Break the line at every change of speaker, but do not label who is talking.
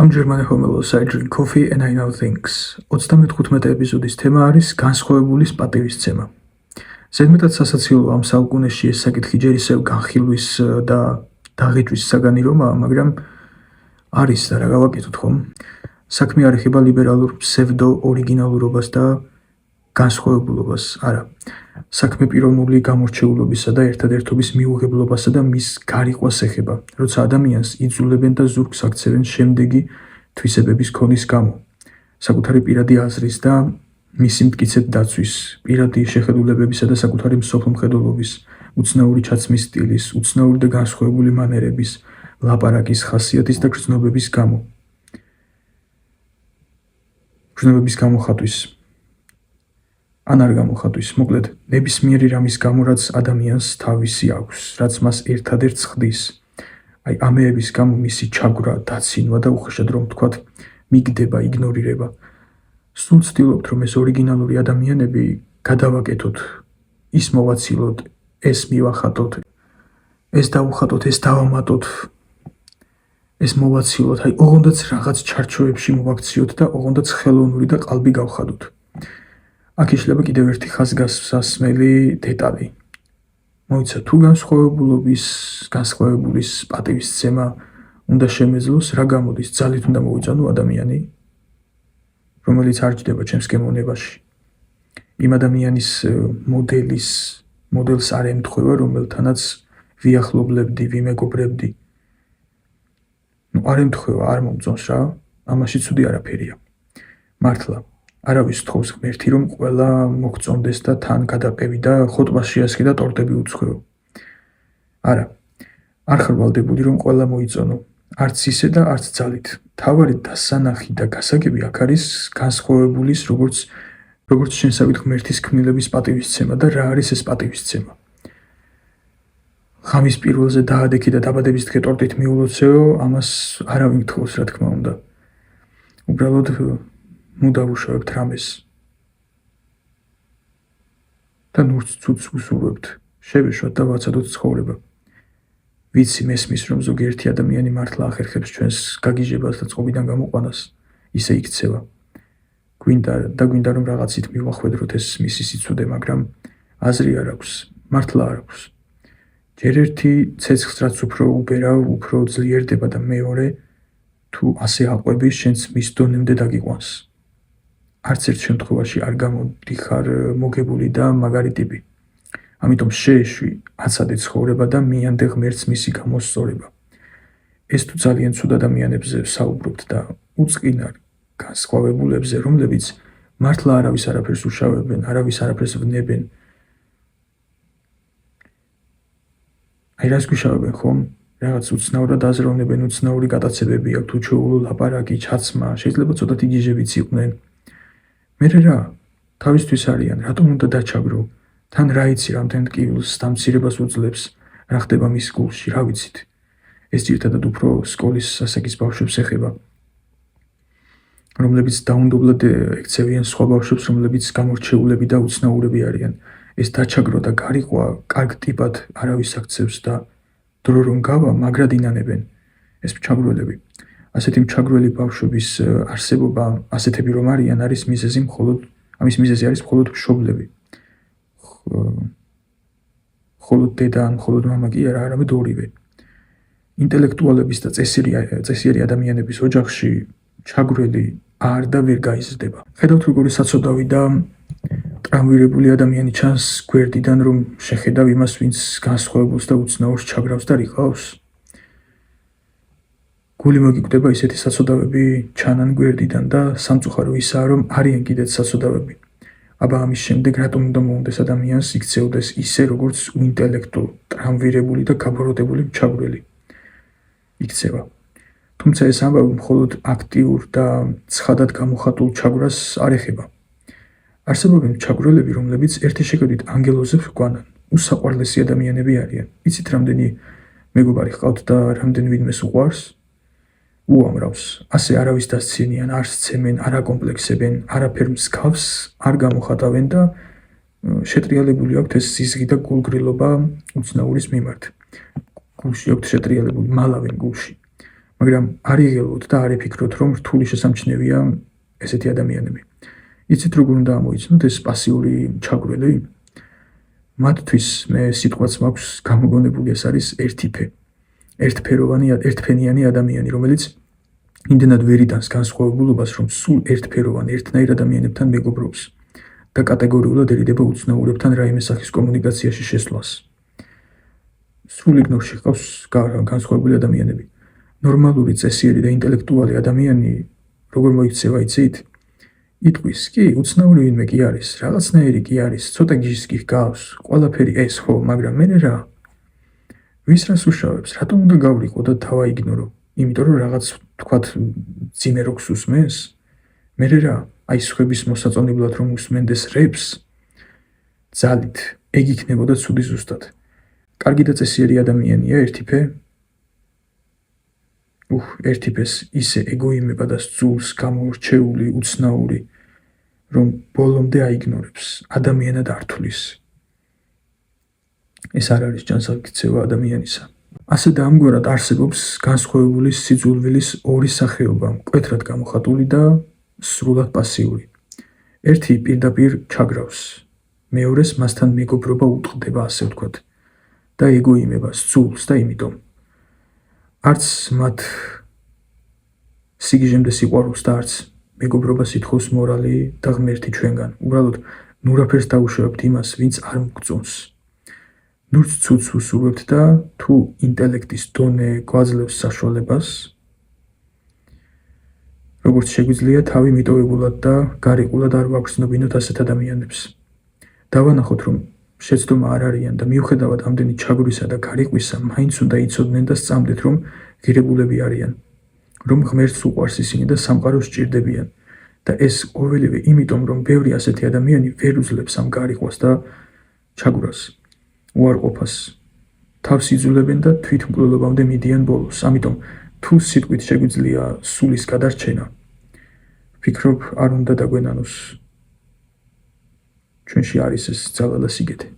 I'm German homelos, I drink coffee and I know things. 35 ეპიზოდის თემა არის განსხვავებული პატივისცემა. ზედმეტად სასაცილოა ამ საუკუნეში ეს საკითხი ჯერ ისევ განხილვის და დაღიჭვის საგანი რომაა, მაგრამ არის და რა გავაკეთოთ ხომ? საქმე არ ეხება ლიბერალურ ფსევდო-ორიგინალურობას და განსხვავებულობას, არა. საქმე პიროვნული გამორჩეულობისა და ერთადერთობის მიუღებლობასა და მის გარიყვას ეხება, როცა ადამიანს იძულებენ და ზურგს აქცევენ შემდეგი თვისებების ქონის გამო, საკუთარი პირადი აზრის და მისი მტკიცედ დაცვის, პირადი შეხედულებებისა და საკუთარი მსოფლმხედველობის, უცნაური ჩაცმის სტილის, უცნაური და განსხვავებული მანერების, ლაპარაკის ხასიათის და გრძნობების გამო. გრძნობების გამოხატვის ან არ გამოხატვის, მოკლედ, ნებისმიერი რამის გამო, რაც ადამიანს თავისი აქვს, რაც მას ერთადერთს ხდის. აი ამეების გამო მისი ჩაგვრა, დაცინვა და უხეშად რომ ვთქვათ, მიგდება, იგნორირება. სულ ვცდილობთ, რომ ეს ორიგინალური ადამიანები გადავაკეთოთ, ის მოვაცილოთ, ეს მივახატოთ, ეს დავუხატოთ, ეს დავამატოთ, ეს მოვაცილოთ, აი ოღონდაც რაღაც ჩარჩოებში მოვაქციოთ და ოღონდაც ხელოვნური და ყალბი გავხადოთ. აქ იშლება კიდევ ერთი ხაზგასმელი დეტალი. მოიცა თუ განსხვავებულის პატივისცემა უნდა შემეძლოს, რა გამოდის, ძალით უნდა მოვიწანო ადამიანი, რომელიც არ ჯდება ჩემს გემოვნებაში. იმ ადამიანის მოდელს არ ემთხვევა, რომელთანაც ვიახლობლებდი, ვიმეგობრებდი. არ ემთხვევა, არ მომწონს რა, ამაში ცუდი არაფერია. მართლა. არავის თხოვს ღმერთი, რომ ყველა მოგწონდეს და თან გადაყევი და ხოტბას შეასხი და ტორტები უცხოო. არა, არ ხარ ვალდებული, რომ ყველა მოიწონო, არც ისე და არც ძალით. თავარი დასანახი და გასაგები აქ არის განსხვავებულის, როგორც შენსავით ღმერთის ქმნილების პატივისცემა და რა არის ეს პატივისცემა. ღამის პირველზე დაადექი და დაბადების დღე ტორტით მიულოცეო, ამას არავინ თხოვს, რა თქმა უნდა. უბრალოდ ნუ დავუშავებთ რამეს და ნურც ცუდს ვუსურვებთ, შევეშვათ და ვაცადოთ ცხოვრება. ვიცი მესმის, რომ ზოგიერთი ადამიანი მართლა ახერხებს ჩვენს გაგიჟებას და წყობიდან გამოყვანას, ისე იქცევა. გვინდა რომ რაღაცით მივახვედროთ ეს მისი სიცუდე, მაგრამ აზრი არ აქვს, მართლა არ აქვს. ჯერ ერთი ცეცხლს რაც უფრო უბერავ, უფრო ძლიერდება და მეორე, თუ ასე აყვები, შენც მის დონემდე დაგიყვანს. არც ერთ შემთხვევაში არ გამოდიხარ მოგებული და მაგარი ტიპი. ამიტომ შეეშვი, აცადე ცხოვრება და მიანდე ღმერთს მისი გამოსწორება. ეს თუ ძალიან ცუდ ადამიანებზე ვსაუბრობთ და უწყინარ განსხვავებულებზე, რომლებიც მართლა არავის არაფერს უშავებენ, არავის არაფერს ვნებენ. აი რას გვიშავებენ ხომ? რაღაც უცნაურად აზროვნებენ, უცნაური გატაცებები აქვთ, უჩვეულო ლაპარაკი, ჩაცმა, შეიძლება ცოტათი გიჟებიც იყვნენ. მერე რა, თავისთვის არიან, რატომ უნდა დაჩაგრო? თან რა იცი, რამდენ ტკივილს დამცირებას უძლებს, რა ხდება მის გულში, რა ვიცით. ეს ძირითადად უფრო სკოლის ასაკის ბავშვებს ეხება, რომლებიც დაუნდობლად ექცევიან სხვა ბავშვებს, რომლებიც გამორჩეულები და უცნაურები არიან. ეს დაჩაგრო და გარიყვა კარგ ტიპად არავის აქცევს და დრო რომ გავა, მაგრად ინანებენ ეს მჩაგვრელები. ასეთი მჩაგვრელი ბავშვების არსებობა, ასეთები რომ არიან, ამის მიზეზი არის მხოლოდ მშობლები. მხოლოდ დედა ან მხოლოდ მამა კი არა, არამედ ორივე. ინტელექტუალების და წესიერი ადამიანების ოჯახში მჩაგვრელი არ და ვერ გაიზრდება. ხედავთ როგორი საცოდავი და ტრამვირებული ადამიანი ჩანს გვერდიდან, რომ შეხედავ იმას, ვინც განსხვავებულს და უცნაურს ჩაგრავს და რიყავს. გული მოგიკვდება ისეთი საცოდავები ჩანან გვერდიდან და სამწუხარო ისაა, რომ არიან კიდეც საცოდავები. აბა ამის შემდეგ რატომ უნდა მოუნდეს ადამიანს იქცეოდეს ისე, როგორც უინტელექტო, ტრამვირებული და გაბოროტებული მჩაგვრელი იქცევა. თუმცა ეს ამბავი მხოლოდ აქტიურ და ცხადად გამოხატულ ჩაგვრას არ ეხება. არსებობენ მჩაგვრელები, რომლებიც ერთი შეკედით ანგელოზებს გვანან, უსაყვარლესი ადამიანები არიან. იცით რამდენი მეგობარი ჰყავთ და რამდენ ვინმეს უყვარს? უამრავს, ასე არავის დასცინიან, არ სცემენ, არ აკომპლექსებენ, არაფერ მსგავს არ გამოხატავენ და შეტრიალებული აქვთ ეს სიზღი და გულგრილობა უცნაურის მიმართ. გულში აქვთ შეტრიალებული, მალავენ გულში. მაგრამ არ იღელოთ და არ იფიქროთ, რომ რთული შესამჩნევია ესეთი ადამიანები. იცით როგორ უნდა ამოიცნოთ ეს პასიური ჩაგვრელი? მათთვის მე სიტყვაც მაქვს გამოგონებული, ეს არის ერთიფე. ერთფენიანი ადამიანი, რომელიც იმდენად ვერ იტანს განსხვავებულობას, რომ სულ ერთფეროვან, ერთნაირ ადამიანებთან მეგობრობს და კატეგორიულად ერიდება უცნაურებთან რაიმე სახის კომუნიკაციაში შესვლას. სრულ იგნორში ჰყავს განსხვავებული ადამიანები. ნორმალური, წესიერი და ინტელექტუალი ადამიანი როგორ მოიქცევა, იცით? იტყვის, კი, უცნაური ვინმე კი არის, რაღაცნაირი კი არის, ცოტა გიჟს კი ჰგავს, ყველაფერი ეს ხო, მაგრამ მე რა? ვის რას უშავებს, რატომ უნდა გავრიყო და დავაიგნორო? იმიტომ რომ რაღაც თქვათ ძიმე როკს უსმენს? მე რა? აი სხვების მოსაწონებლად რომ უსმენდეს რეპს? ძალით, ეგ იქნებოდა ცუდი ზუსტად. კარგი და წესიერი ადამიანია ერთიფე? ერთიფეს ისე ეგოიმება და სძულს გამორჩეული, უცნაური, რომ ბოლომდე აიგნორებს, ადამიანად არ თვლის. ეს არ არის ჯანსაღმქცევა ადამიანისა. ასე და ამგვარად არსებობს განსხვავებული სიძულვილის ორი სახეობა, მკვეთრად გამოხატული და სრულად პასიური. ერთი პირდაპირ ჩაგრავს, მეორეს მასთან მეგობრობა უტყდება, ასე ვთქვათ, და ეგოიმება, სძულს და იმიტომ არც მათ სიგიჟემდე სიყვარულს და არც მეგობრობას ითხოვს მორალი და ღმერთი ჩვენგან. უბრალოდ ნურაფერს დაუშვებთ იმას, ვინც არ მოგწონს. ნურც ცუდს უსურვებთ და თუ ინტელექტის დონე გვაძლევს საშუალებას, როგორც შეგვიძლია თავი მიტოვებულად და გარიყულად არ ვაგრძნობინოთ ასეთ ადამიანებს. დავანახოთ, რომ შეცდომა არ არიან და მიუხედავად ამდენი ჩაგვრისა და გარიყვისა, მაინც უნდა იცოდნენ და სწამდეთ, რომ ღირებულები არიან, რომ ღმერთს უყვარს ისინი და სამყაროს სჭირდებიან. და ეს ყოველივე იმიტომ, რომ ბევრი ასეთი ადამიანი ვერ უძლებს ამ გარიყვას და ჩაგვრას, უარყოფას. თავს იძულებენ და თვითმკვლელობამდე მიდიან ბოლოს. ამიტომ თუ სიტყვით შეგვიძლია სულის გადარჩენა, ვფიქრობ, არ უნდა დაგვენანოს ჩვენში არის ეს ძალა და სიგეთე.